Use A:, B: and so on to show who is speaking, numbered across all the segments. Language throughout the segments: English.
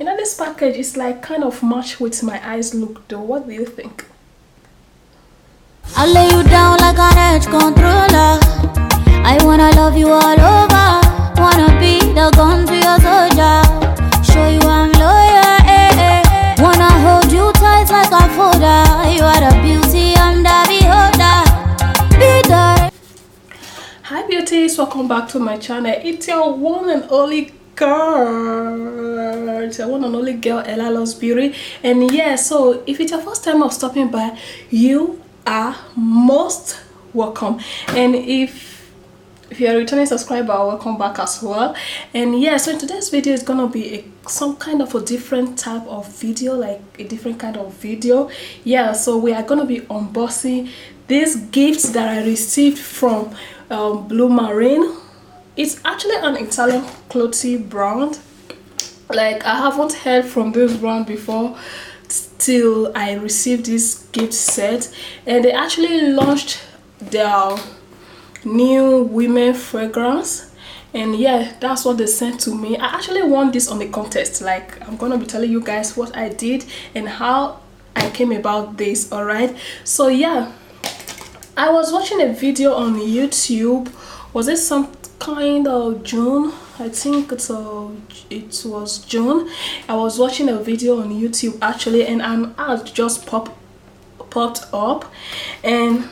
A: You know, this package is like kind of match with my eyes look though. What do you think?
B: I'll lay you down like an edge controller. I wanna love you all over. Wanna be the gun to your soldier. Show you I'm loyal, eh, eh. Wanna hold you tight like a folder. You are the beauty, I'm the beholder. Be there.
A: Hi beauties, welcome back to my channel. It's your one and only girl. It's your one and only girl, EllaLoves Beauty. And yeah, so if it's your first time of stopping by, you are most welcome. And if you're a returning subscriber, welcome back as well. And yeah, so in today's video is gonna be some kind of a different type of video, like a different kind of video. Yeah, so we are gonna be unboxing these gifts that I received from Blumarine. It's actually an Italian clothing brand. Like, I haven't heard from this brand before till I received this gift set, and they actually launched their new women fragrance, and yeah, that's what they sent to me. I actually won this on the contest. Like, I'm gonna be telling you guys what I did and how I came about this. All right, so yeah, I was watching a video on YouTube. Was it some kind of June? I think it was June. I was watching a video on YouTube actually, and an ad just popped up, and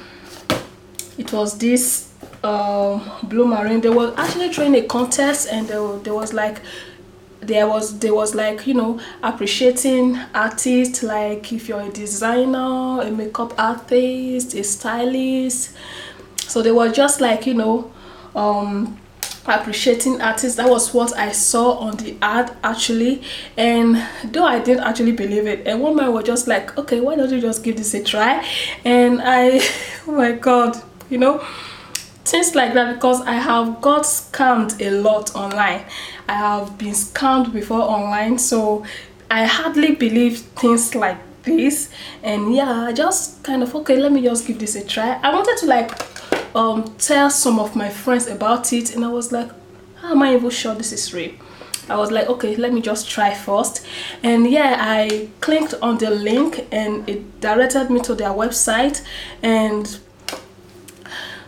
A: it was this Blumarine. They were actually throwing a contest, and there was like, you know, appreciating artists, like if you're a designer, a makeup artist, a stylist. So they were just like, you know, appreciating artists. That was what I saw on the ad actually, and though I didn't actually believe it, and one man was just like, okay, why don't you just give this a try? And I oh my god, you know, things like that, because I have got scammed a lot online. I have been scammed before online, so I hardly believe things like this. And yeah, I just kind of, okay, let me just give this a try. I wanted to like tell some of my friends about it, and I was like, how am I even sure this is real? I was like, okay, let me just try first. And yeah, I clicked on the link and it directed me to their website. And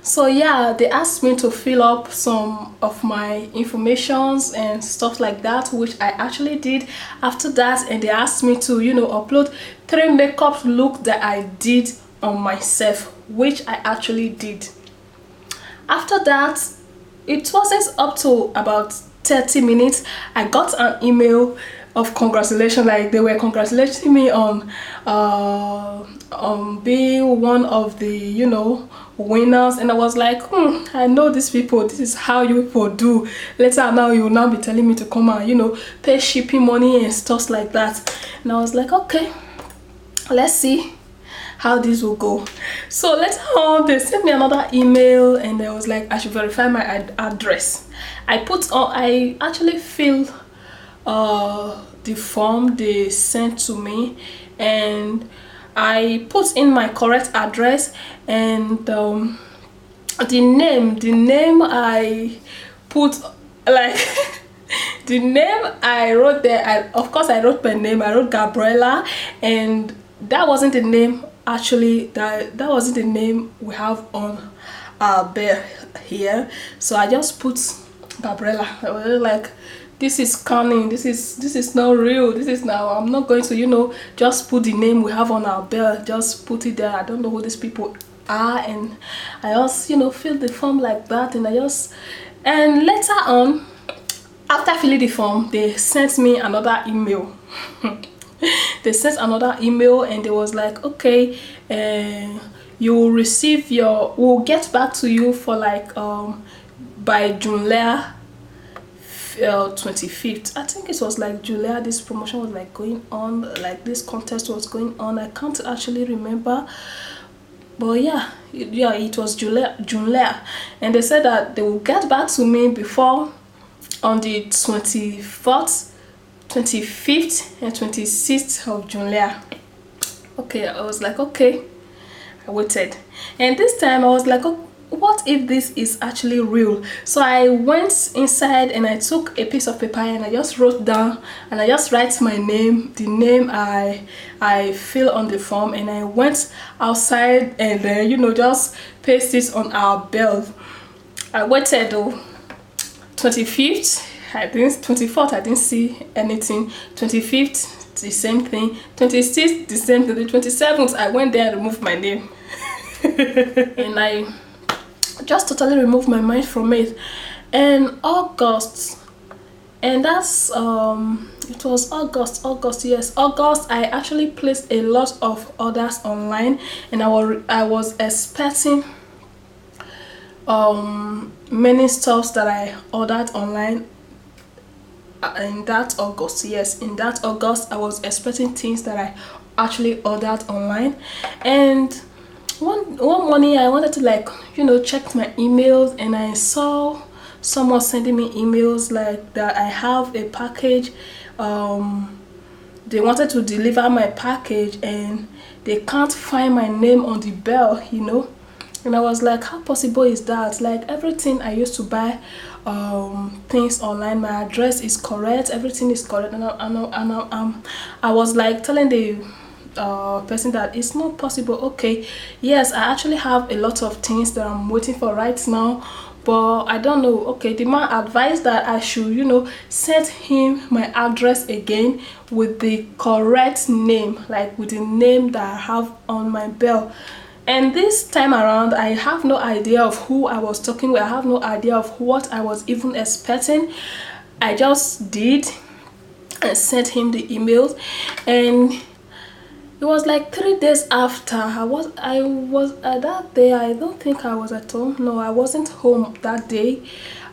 A: so yeah, they asked me to fill up some of my informations and stuff like that, which I actually did. After that, and they asked me to, you know, upload 3 makeup looks that I did on myself, which I actually did. After that, it wasn't up to about 30 minutes, I got an email of congratulations. Like, they were congratulating me on being one of the, you know, winners. And I was like, I know these people, this is how you people do. Later now you will now be telling me to come and, you know, pay shipping money and stuff like that. And I was like, okay, let's see how this will go. So later on, they sent me another email, and I was like, I should verify my address. I actually filled the form they sent to me, and I put in my correct address, and the name I put, like the name I wrote there, of course I wrote my name. I wrote Gabriella, and that wasn't the name actually, that wasn't the name we have on our bill here. So I just put Gabriella. I was like, this is cunning, this is not real. This is now, I'm not going to, you know, just put the name we have on our bill, just put it there. I don't know who these people are. And I just, you know, filled the form like that, and and later on, after filling the form, they sent me another email. They sent another email, and they was like, okay, you will receive your, we'll get back to you for like by July 25th. I think it was like July, this promotion was like going on, like this contest was going on. I can't actually remember, but yeah, it was July, and they said that they will get back to me before on the 24th, 25th and 26th of July. Okay, I was like, okay. I waited, and this time I was like, what if this is actually real? So I went inside and I took a piece of paper and I just wrote down, and I just write my name, the name I fill on the form, and I went outside and then, you know, just paste it on our belt. I waited though. 25th, 24th, I didn't see anything. 25th, the same thing. 26th, the same thing. The 27th, I went there and removed my name. And I just totally removed my mind from it. And August, and that's it was August, yes, August, I actually placed a lot of orders online, and I was expecting many stuffs that I ordered online in that August. Yes, in that August I was expecting things that I actually ordered online. And one morning I wanted to, like, you know, check my emails, and I saw someone sending me emails like that I have a package. They wanted to deliver my package and they can't find my name on the bill, you know. And I was like, how possible is that? Like, everything I used to buy things online, my address is correct, everything is correct, and I was like telling the person that it's not possible. Okay, yes, I actually have a lot of things that I'm waiting for right now, but I don't know. Okay, the man advised that I should, you know, send him my address again with the correct name, like with the name that I have on my bill. And this time around, I have no idea of who I was talking with. I have no idea of what I was even expecting. I just did and sent him the emails, and it was like 3 days after. I was that day, I don't think I was at home. No, I wasn't home that day.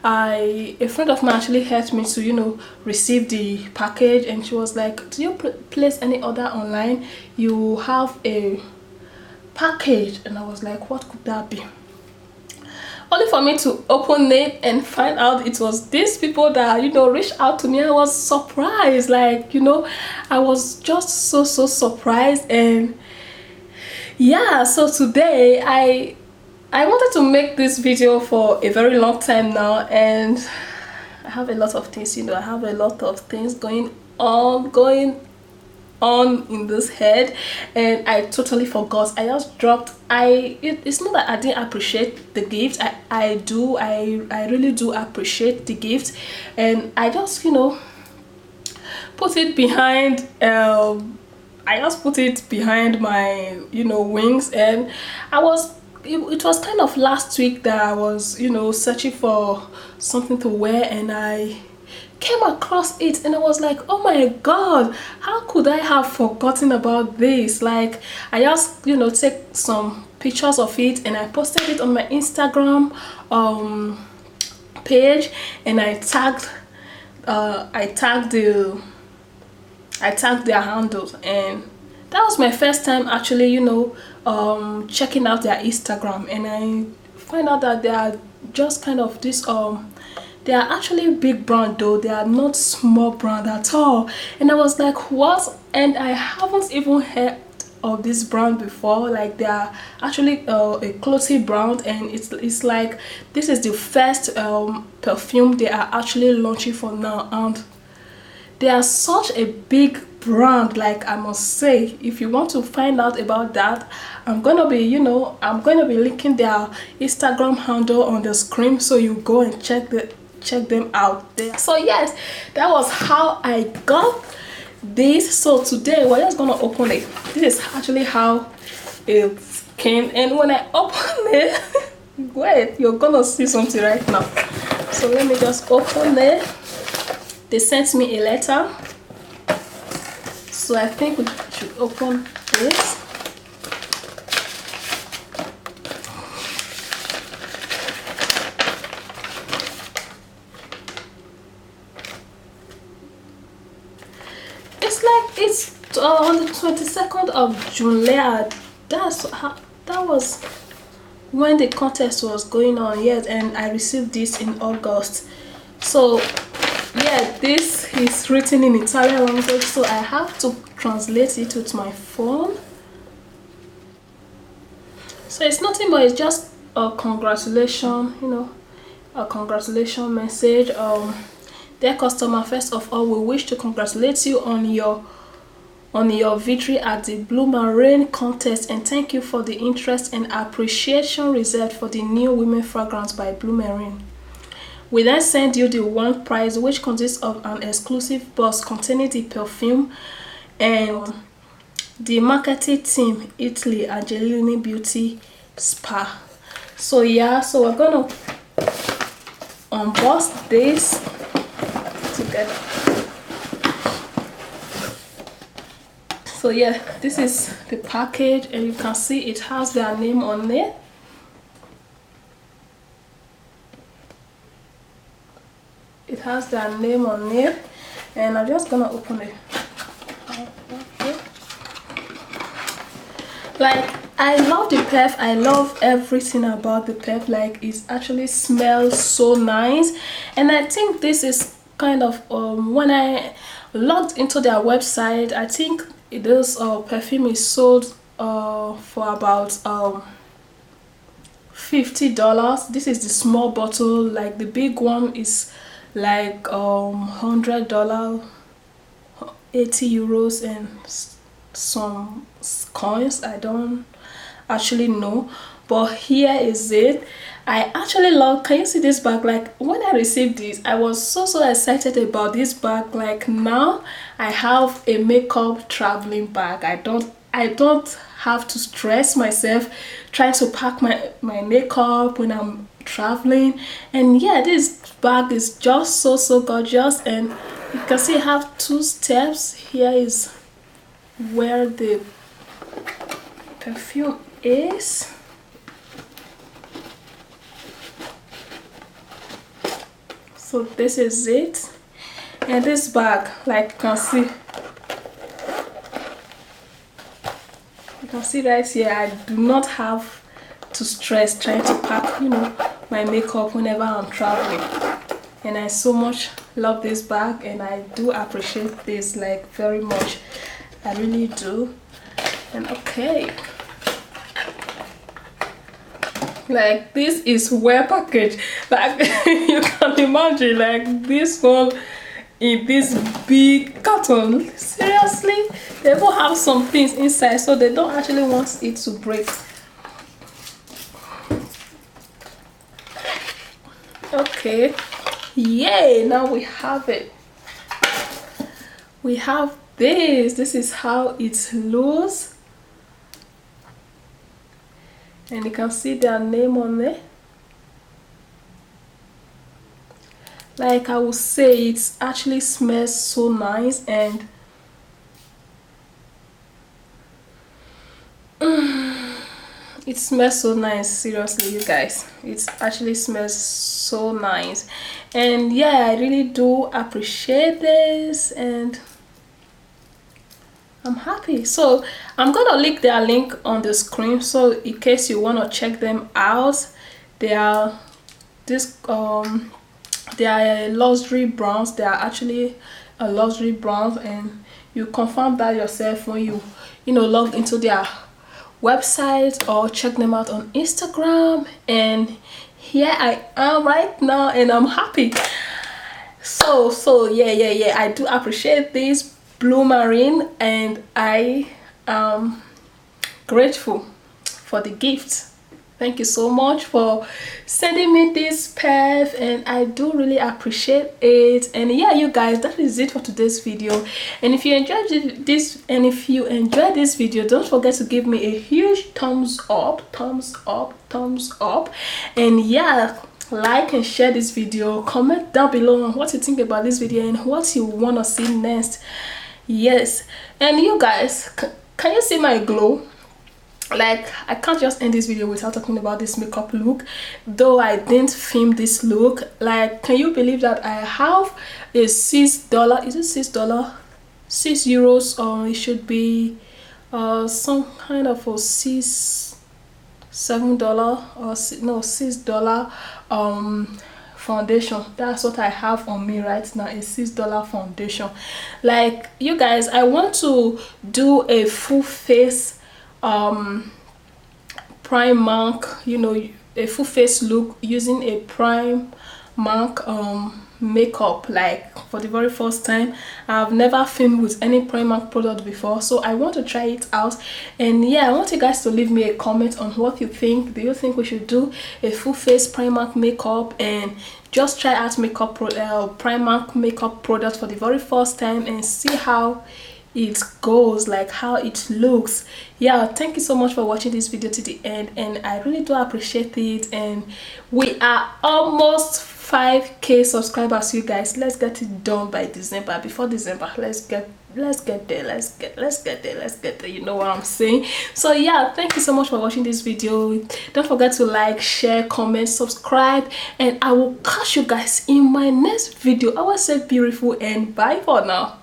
A: A friend of mine actually helped me to, you know, receive the package, and she was like, do you place any order online? You have a package. And I was like, what could that be? Only for me to open it and find out it was these people that, you know, reached out to me. I was surprised, like, you know, I was just so surprised. And yeah, so today I wanted to make this video for a very long time now, and I have a lot of things, you know, I have a lot of things going on in this head, and I totally forgot. I just dropped. It's not that I didn't appreciate the gift. I really do appreciate the gift, and I just, you know, put it behind my, you know, wings. And it was kind of last week that I was, you know, searching for something to wear, and I came across it, and I was like, oh my god, how could I have forgotten about this? Like, I just, you know, take some pictures of it and I posted it on my Instagram page, and I tagged their handles. And that was my first time actually, you know, checking out their Instagram, and I find out that they are just kind of this they are actually big brand, though they are not small brand at all. And I was like, what? And I haven't even heard of this brand before. Like, they are actually a clothing brand, and it's like this is the first perfume they are actually launching for now, and they are such a big brand. Like, I must say, if you want to find out about that, I'm gonna be linking their Instagram handle on the screen, so you go and check them out there. So yes, that was how I got this. So today we're just gonna open it. This is actually how it came, and when I open it wait, you're gonna see something right now. So let me just open it. They sent me a letter, so I think we should open this. It's on the 22nd of July. That was when the contest was going on. Yes, and I received this in August. So yeah, this is written in Italian language, so I have to translate it with my phone. So it's nothing but it's just a congratulation, you know, a congratulation message. Dear customer, first of all, we wish to congratulate you on your victory at the Blumarine contest, and thank you for the interest and appreciation reserved for the new women fragrance by Blumarine. We then send you the one prize, which consists of an exclusive box containing the perfume and the marketing team Italy Angelini Beauty Spa. So yeah, so we're gonna unbox this together. So yeah, this is the package, and you can see it has their name on it. It has their name on it, and I'm just gonna open it. Like, I love the perf. I love everything about the perf. Like, it actually smells so nice, and I think this is kind of when I logged into their website, I think this perfume is sold for about $50. This is the small bottle. Like, the big one is like $100, 80 euros and some coins. I don't actually know, but here is it. I actually love, can you see this bag? Like, when I received this, I was so excited about this bag. Like, now I have a makeup traveling bag. I don't have to stress myself trying to pack my makeup when I'm traveling. And yeah, this bag is just so gorgeous, and you can see I have two steps. Here is where the perfume is. So this is it, and this bag, like, you can see right here, I do not have to stress trying to pack, you know, my makeup whenever I'm traveling. And I so much love this bag, and I do appreciate this, like, very much. I really do. And okay, like, this is well packaged. Like, you can imagine, like, this one in this big carton. Seriously, they will have some things inside, so they don't actually want it to break. Okay, yay, now we have it. We have this is how it looks, and you can see their name on it. Like, I would say it actually smells so nice, and it smells so nice. Seriously, you guys, it actually smells so nice. And yeah, I really do appreciate this, and I'm happy. So I'm gonna link their link on the screen, so in case you want to check them out. They are they are luxury brands. They are actually a luxury brand, and you confirm that yourself when you know, log into their website or check them out on Instagram. And here I am right now, and I'm happy. So yeah, I do appreciate this Blumarine, and I am grateful for the gift. Thank you so much for sending me this perf, and I do really appreciate it. And yeah, you guys, that is it for today's video. And if you enjoyed this video, don't forget to give me a huge thumbs up. And yeah, like and share this video. Comment down below on what you think about this video and what you want to see next. Yes, and you guys, can you see my glow? Like, I can't just end this video without talking about this makeup look, though I didn't film this look. Like, can you believe that I have a $6, is it $6, €6, or it should be some kind of a $7 or no, $6 foundation. That's what I have on me right now, a $6 foundation. Like, you guys, I want to do a full face primark, you know, a full face look using a prime mark makeup, like for the very first time. I've never filmed with any Primark product before, so I want to try it out. And yeah, I want you guys to leave me a comment on what you think. Do you think we should do a full face Primark makeup and just try out Primark makeup product for the very first time and see how it goes, like how it looks? Yeah, thank you so much for watching this video to the end, and I really do appreciate it. And we are almost 5k subscribers, you guys. Let's get it done by December. Before December, let's get there, let's get there, you know what I'm saying? So yeah, thank you so much for watching this video. Don't forget to like, share, comment, subscribe, and I will catch you guys in my next video. I will say beautiful and bye for now.